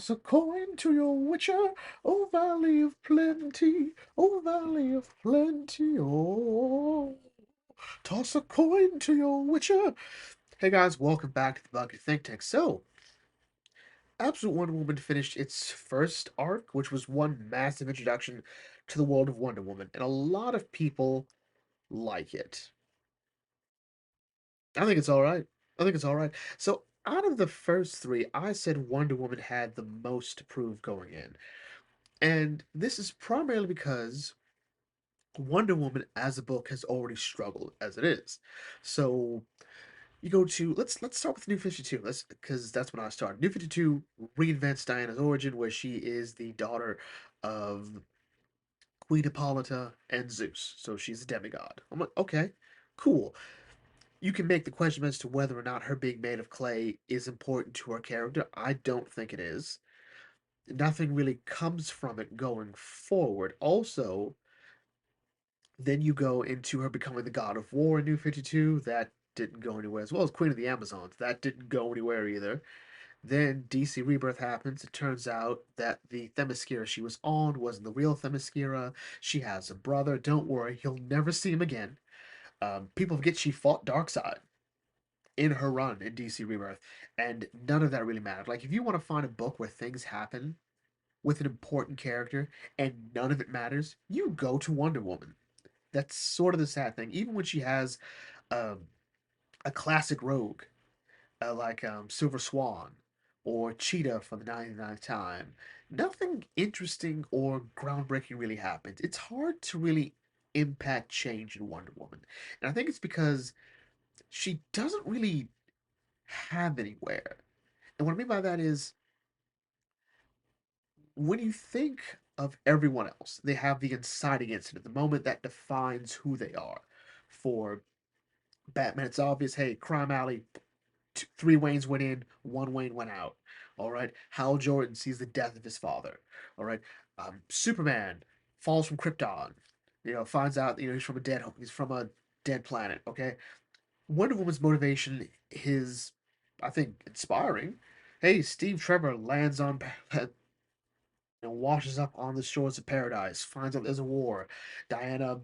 Toss a coin to your witcher, O Valley of Plenty, O Valley of Plenty, oh. Toss a coin to your witcher. Hey guys, welcome back to the Bucket Think Tank. So, Absolute Wonder Woman finished its first arc, which was one massive introduction to the world of Wonder Woman, and a lot of people like it. I think it's alright. I think it's alright. So, out of the first three, I said Wonder Woman had the most to prove going in. And this is primarily because Wonder Woman as a book has already struggled as it is. So you go to let's start with New 52. Let's because that's when I started. New 52 reinvents Diana's origin, where she is the daughter of Queen Hippolyta and Zeus. So she's a demigod. I'm like, okay, cool. You can make the question as to whether or not her being made of clay is important to her character. I don't think it is. Nothing really comes from it going forward. Also, then you go into her becoming the god of war in New 52. That didn't go anywhere, as well as Queen of the Amazons. That didn't go anywhere either. Then DC Rebirth happens. It turns out that the Themyscira she was on wasn't the real Themyscira. She has a brother. Don't worry, you'll never see him again. People forget she fought Darkseid in her run in DC Rebirth, and none of that really mattered. Like, if you want to find a book where things happen with an important character and none of it matters, you go to Wonder Woman. That's sort of the sad thing. Even when she has um, a classic rogue like Silver Swan or Cheetah for the 99th time, nothing interesting or groundbreaking really happens. It's hard to really impact change in Wonder Woman. And I think it's because she doesn't really have anywhere. And what I mean by that is when you think of everyone else, they have the inciting incident, the moment that defines who they are. For Batman, it's obvious, hey, crime alley, three Waynes went in, one Wayne went out. All right. Hal Jordan sees the death of his father. All right. Superman falls from Krypton. Finds out he's from a dead planet. Okay. Wonder Woman's motivation is, I think, inspiring. Hey, Steve Trevor lands on and washes up on the shores of paradise. Finds out there's a war. Diana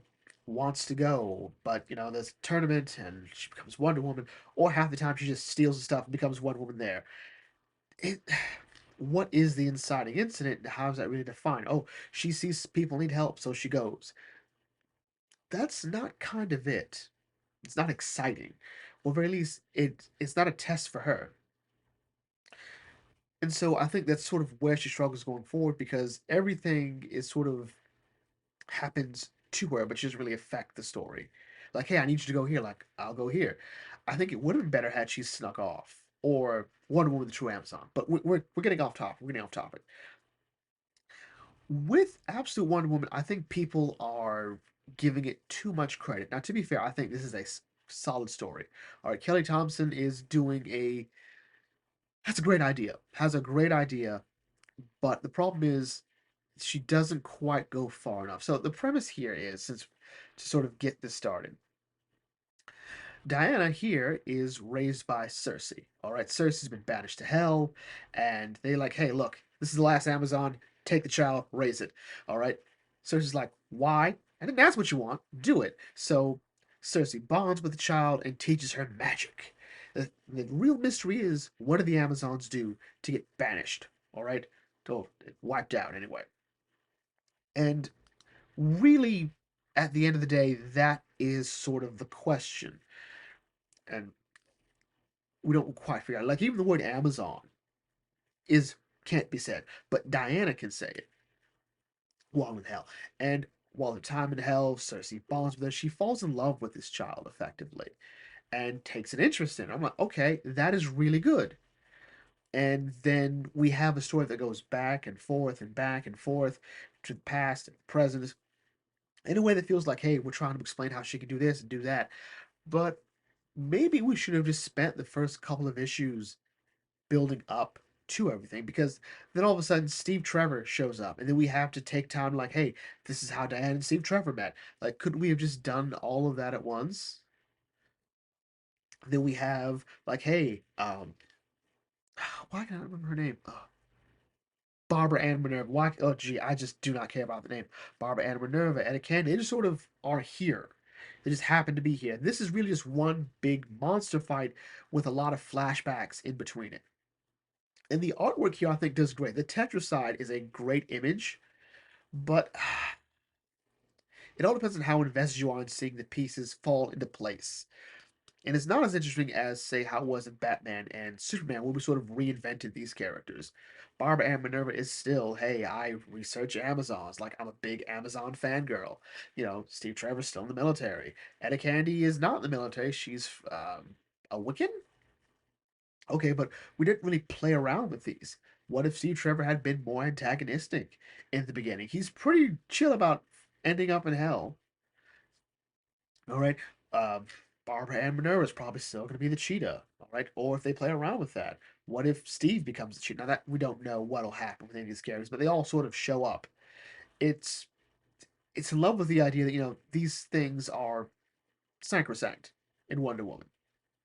wants to go, but there's a tournament and she becomes Wonder Woman. Or half the time she just steals the stuff and becomes Wonder Woman there. It, what is the inciting incident? How is that really defined? Oh, she sees people need help, so she goes. That's not kind of it. It's not exciting. Or very least, it's not a test for her. And so I think that's sort of where she struggles going forward because everything is sort of happens to her, but she doesn't really affect the story. Like, hey, I need you to go here. Like, I'll go here. I think it would have been better had she snuck off or Wonder Woman, the True Amazon. But we're getting off topic. We're getting off topic. With Absolute Wonder Woman, I think people are giving it too much credit. Now, to be fair, I think this is a solid story. All right, Kelly Thompson is doing a that's a great idea. Has a great idea, but the problem is she doesn't quite go far enough. So the premise here is, since to sort of get this started, Diana here is raised by Cersei. All right, Cersei's been banished to hell, and they like, hey, look, this is the last Amazon. Take the child, raise it. All right. Cersei's like, why? And then that's what you want. Do it. So Cersei bonds with the child and teaches her magic. The real mystery is, what do the Amazons do to get banished? All right, to wiped out anyway. And really, at the end of the day, that is sort of the question. And we don't quite figure out. Like, even the word Amazon is can't be said, but Diana can say it while in hell. And while the time in hell, Cersei bonds with her. She falls in love with this child effectively and takes an interest in her. I'm like, okay, that is really good. And then we have a story that goes back and forth and back and forth to the past and present in a way that feels like, hey, we're trying to explain how she can do this and do that. But maybe we should have just spent the first couple of issues building up to everything because then all of a sudden Steve Trevor shows up and then we have to take time like, hey, this is how Diane and Steve Trevor met. Like, couldn't we have just done all of that at once? Then we have like, hey, why can't I remember her name? Barbara Ann Minerva. Why? Oh, gee, I just do not care about the name. Barbara Ann Minerva, Etta Candy. They just sort of are here. They just happen to be here. This is really just one big monster fight with a lot of flashbacks in between it. And the artwork here, I think, does great. The Tetracide is a great image, but it all depends on how invested you are in seeing the pieces fall into place. And it's not as interesting as, say, how it was in Batman and Superman, where we sort of reinvented these characters. Barbara Ann Minerva is still, hey, I research Amazons. Like, I'm a big Amazon fangirl. Steve Trevor's still in the military. Etta Candy is not in the military. She's a Wiccan? Okay, but we didn't really play around with these. What if Steve Trevor had been more antagonistic in the beginning? He's pretty chill about ending up in hell. All right. Um, Barbara Ann Minerva is probably still going to be the cheetah. All right. Or if they play around with that, what if Steve becomes the cheetah? Now that we don't know what'll happen with any of these characters, but they all sort of show up. It's it's in love with the idea that these things are sacrosanct in Wonder Woman.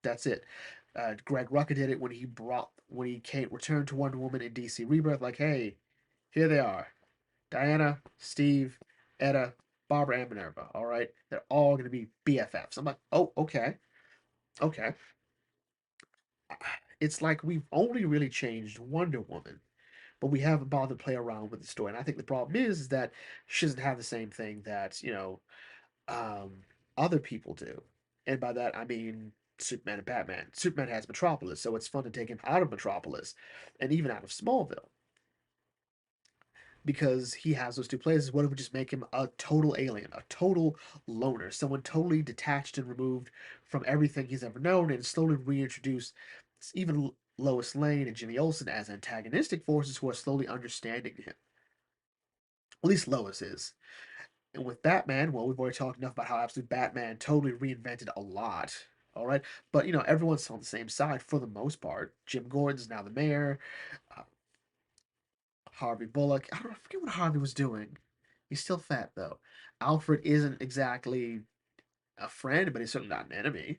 That's it. Greg Rucka did it when he came returned to Wonder Woman in DC Rebirth. Like, hey, here they are: Diana, Steve, Etta, Barbara, and Minerva. All right, they're all going to be BFFs. I'm like, oh, okay, okay. It's like we've only really changed Wonder Woman, but we haven't bothered to play around with the story. And I think the problem is that she doesn't have the same thing that um, other people do. And by that I mean Superman and Batman. Superman has Metropolis, so it's fun to take him out of Metropolis and even out of Smallville because he has those two places. What if we just make him a total alien, a total loner, someone totally detached and removed from everything he's ever known, and slowly reintroduce even Lois Lane and Jimmy Olsen as antagonistic forces who are slowly understanding him. At least Lois is. And with Batman, well, we've already talked enough about how absolute Batman totally reinvented a lot. All right, but everyone's on the same side for the most part. Jim Gordon's now the mayor. Uh, Harvey Bullock. I forget what Harvey was doing. He's still fat though. Alfred isn't exactly a friend, but he's certainly not an enemy.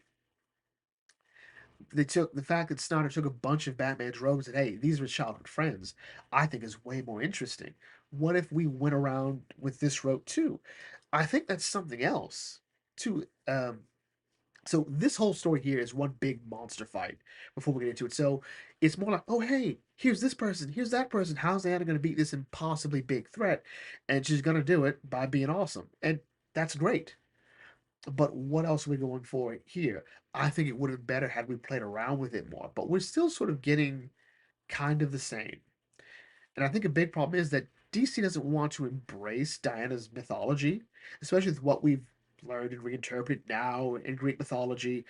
They took the fact that Snyder took a bunch of Batman's rogues and hey, these were childhood friends. I think is way more interesting. What if we went around with this route too? I think that's something else too. So this whole story here is one big monster fight before we get into it. So it's more like, oh hey, here's this person, here's that person. How's Anna gonna beat this impossibly big threat? And she's gonna do it by being awesome. And that's great. But what else are we going for here? I think it would have been better had we played around with it more. But we're still sort of getting kind of the same. And I think a big problem is that DC doesn't want to embrace Diana's mythology, especially with what we've learned and reinterpreted now in Greek mythology.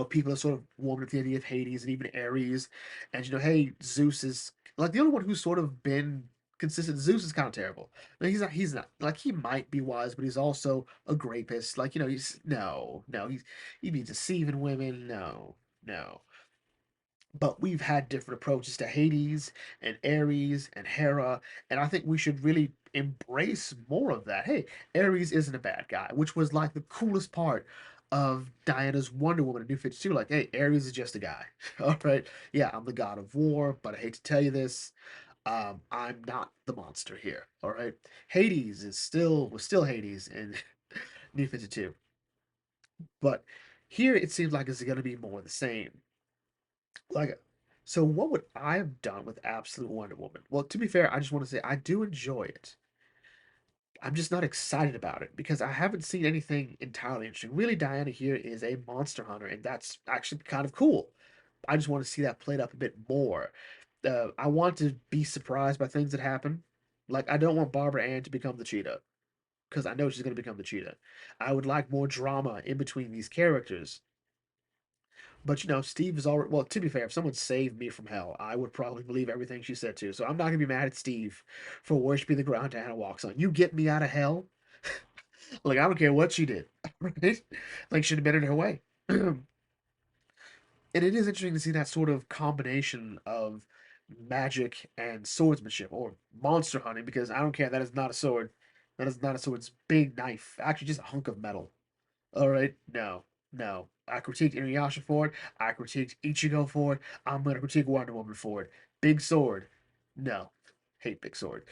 People are sort of warming up the idea of Hades and even Ares. And, hey, Zeus is like the only one who's sort of been consistent. Zeus is kind of terrible. Like, he's not, like, he might be wise, but he's also a rapist. Like, no, he'd be deceiving women. No, no. But we've had different approaches to Hades and Ares and Hera, and I think we should really embrace more of that. Hey, Ares isn't a bad guy, which was like the coolest part of Diana's Wonder Woman in New 52. Like, hey, Ares is just a guy. All right. Yeah, I'm the god of war, but I hate to tell you this. I'm not the monster here. All right. Hades was still Hades in New 52. But here it seems like it's gonna be more the same. Like, so what would I have done with Absolute Wonder Woman? Well, to be fair, I just want to say I do enjoy it. I'm just not excited about it because I haven't seen anything entirely interesting. Really, Diana here is a monster hunter, and that's actually kind of cool. I just want to see that played up a bit more. I want to be surprised by things that happen. Like, I don't want Barbara Ann to become the cheetah because I know she's going to become the cheetah. I would like more drama in between these characters. But Steve is already, well, to be fair, if someone saved me from hell, I would probably believe everything she said too. So I'm not gonna be mad at Steve for worshiping the ground Diana walks on. You get me out of hell. Like, I don't care what she did. Right? Like, should have been in her way. And it is interesting to see that sort of combination of magic and swordsmanship or monster hunting because I don't care, that is not a sword. That is not a sword. It's a big knife. Actually just a hunk of metal. All right, no, no. I critiqued Inuyasha for it. I critiqued Ichigo for it. I'm gonna critique Wonder Woman for it. Big sword. No, hate Big Sword.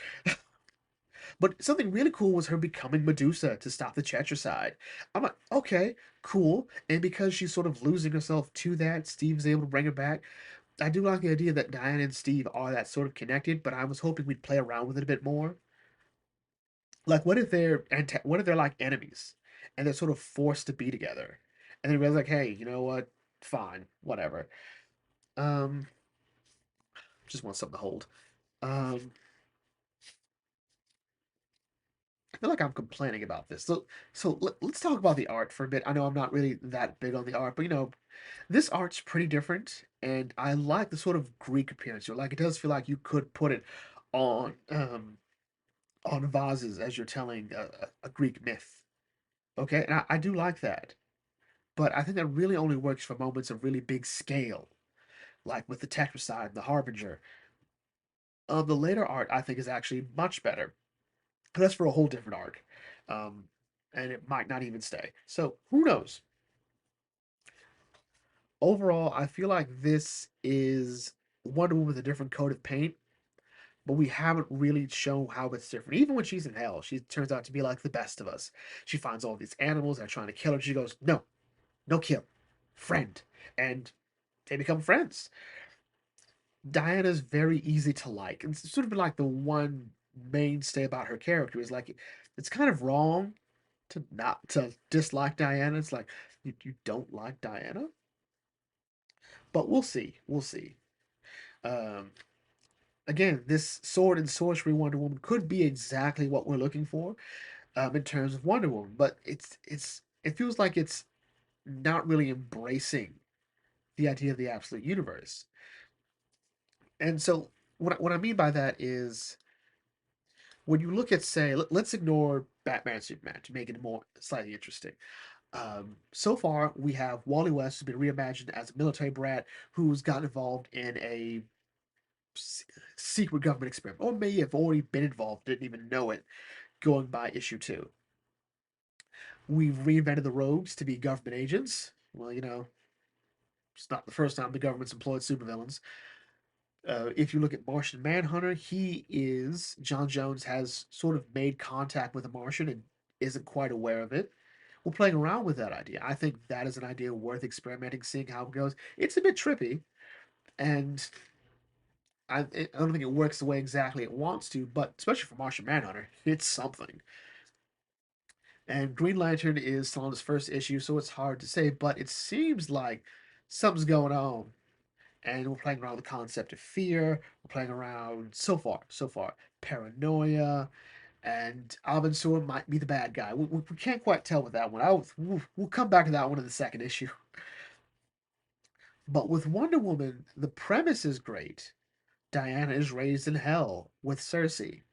But something really cool was her becoming Medusa to stop the Tetracide. I'm like, okay, cool. And because she's sort of losing herself to that, Steve's able to bring her back. I do like the idea that Diana and Steve are that sort of connected, but I was hoping we'd play around with it a bit more. Like, what if they're like enemies, and they're sort of forced to be together, and then realize like, hey, you know what? Fine, whatever. Um, just want something to hold. Um, I feel like I'm complaining about this. Let's talk about the art for a bit. I know I'm not really that big on the art, but this art's pretty different, and I like the sort of Greek appearance. Like it does feel like you could put it on on vases as you're telling a Greek myth. Okay, and I do like that, but I think that really only works for moments of really big scale, like with the Tetracide and the Harbinger. The later art I think is actually much better, but that's for a whole different arc, um, and it might not even stay. So who knows? Overall, I feel like this is Wonder Woman with a different coat of paint, but we haven't really shown how it's different. Even when she's in hell, she turns out to be like the best of us. She finds all these animals that are trying to kill her. She goes, no, no kill, friend. And they become friends. Diana's very easy to like. And it's sort of been like the one mainstay about her character is like it's kind of wrong to not to dislike Diana. It's like you don't like Diana? But we'll see. We'll see. Um Again, this sword and sorcery Wonder Woman could be exactly what we're looking for in terms of Wonder Woman, but it feels like it's not really embracing the idea of the absolute universe. And so what I mean by that is when you look at say let's ignore Batman and Superman to make it more slightly interesting. So far we have Wally West who's been reimagined as a military brat who's gotten involved in a secret government experiment, or may have already been involved, didn't even know it, going by issue 2. We've reinvented the rogues to be government agents. Well, it's not the first time the government's employed supervillains. If you look at Martian Manhunter, he is John Jones has sort of made contact with a Martian and isn't quite aware of it. We're playing around with that idea. I think that is an idea worth experimenting, seeing how it goes. It's a bit trippy, and I don't think it works the way exactly it wants to, but especially for Martian Manhunter, it's something. And Green Lantern is still on his first issue, so it's hard to say, but it seems like something's going on. And we're playing around with the concept of fear. We're playing around so far, paranoia, and Abensur might be the bad guy. We can't quite tell with that one. We'll come back to that one in the second issue. But with Wonder Woman, the premise is great. Diana is raised in hell with Cersei.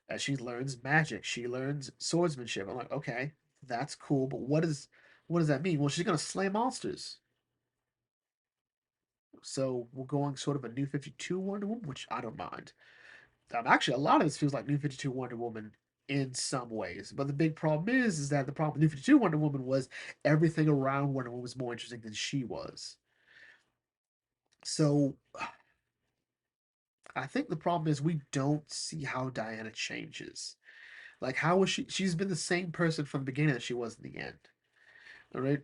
As she learns magic, she learns swordsmanship. I'm like, okay, that's cool, but what does that mean? Well, she's gonna slay monsters. So we're going sort of a New 52 Wonder Woman, which I don't mind. Actually, a lot of this feels like New 52 Wonder Woman in some ways. But the big problem is that the problem with New 52 Wonder Woman was everything around Wonder Woman was more interesting than she was. So I think the problem is we don't see how Diana changes. Like, how was she? She's been the same person from the beginning that she was in the end. All right.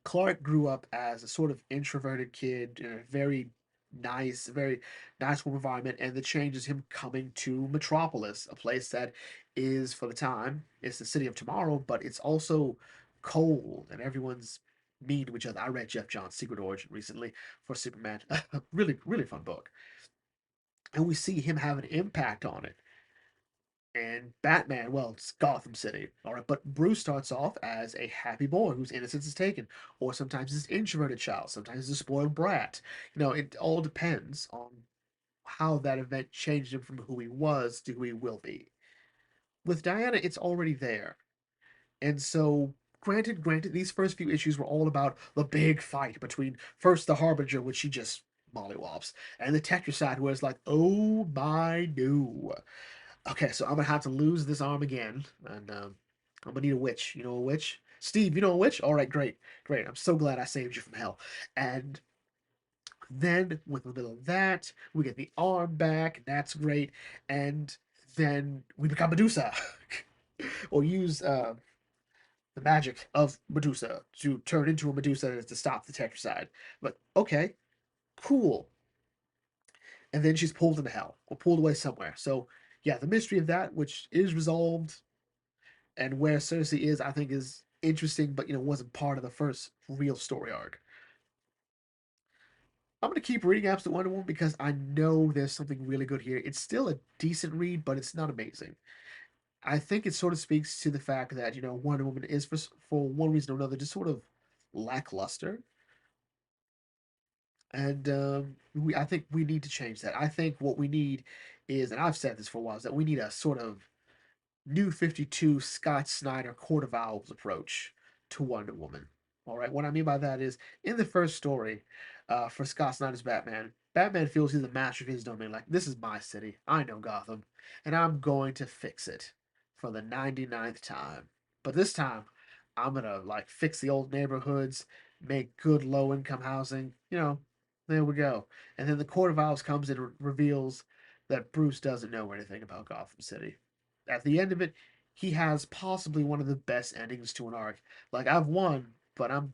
Clark grew up as a sort of introverted kid in a very nice home environment, and the change is him coming to Metropolis, a place that is, for the time, it's the city of tomorrow, but it's also cold and everyone's mean to each other. I read Jeff Johns' Secret Origin recently for Superman. Really, really fun book. And we see him have an impact on it. And Batman, well, it's Gotham City, all right. But Bruce starts off as a happy boy whose innocence is taken, or sometimes he's an introverted child, sometimes he's a spoiled brat. It all depends on how that event changed him from who he was to who he will be. With Diana, it's already there, and so granted, these first few issues were all about the big fight between first the Harbinger, which she just mollywops, and the Tetracide, where it's like, oh my no. Okay, so I'm gonna have to lose this arm again, and I'm gonna need a witch. You know a witch? Steve, you know a witch? All right, great, great. I'm so glad I saved you from hell. And Then, with the middle of that, we get the arm back, and that's great. And then we become Medusa, or use the magic of Medusa to turn into a Medusa to stop the Tetracide. But okay, cool. And then she's pulled into hell or pulled away somewhere. So yeah, the mystery of that, which is resolved, and where Cersei is, I think is interesting, but wasn't part of the first real story arc. I'm gonna keep reading Absolute Wonder Woman because I know there's something really good here. It's still a decent read, but it's not amazing. I think it sort of speaks to the fact that Wonder Woman is for one reason or another just sort of lackluster, and I think we need to change that. I think what we need is, and I've said this for a while, is that we need a sort of New 52 Scott Snyder Court of Owls approach to Wonder Woman. All right, what I mean by that is in the first story for Scott Snyder's Batman, Batman feels he's the master of his domain. Like, this is my city. I know Gotham, and I'm going to fix it for the 99th time. But this time, I'm going to like fix the old neighborhoods, make good low income housing. There we go. And then the Court of Owls comes and reveals that Bruce doesn't know anything about Gotham City. At the end of it, he has possibly one of the best endings to an arc. Like, I've won, but I'm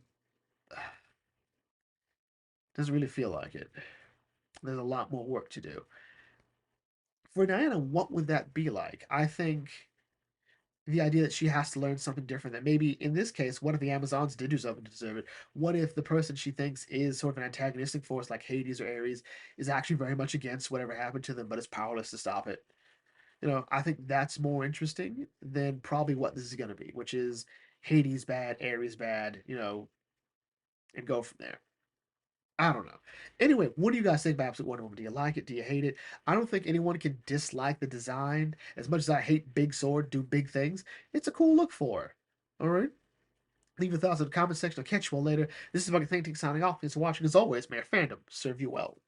doesn't really feel like it. There's a lot more work to do. For Diana, what would that be like? I think the idea that she has to learn something different, that maybe in this case, what if the Amazons did do something to deserve it? What if the person she thinks is sort of an antagonistic force like Hades or Ares is actually very much against whatever happened to them, but is powerless to stop it? I think that's more interesting than probably what this is going to be, which is Hades bad, Ares bad, and go from there. I don't know. Anyway, what do you guys think about Absolute Wonder Woman? Do you like it? Do you hate it? I don't think anyone can dislike the design. As much as I hate big sword, do big things, it's a cool look for her. All right? Leave your thoughts in the comment section. I'll catch you all later. This is Bucket Thinking signing off. Thanks for watching. As always, may your fandom serve you well.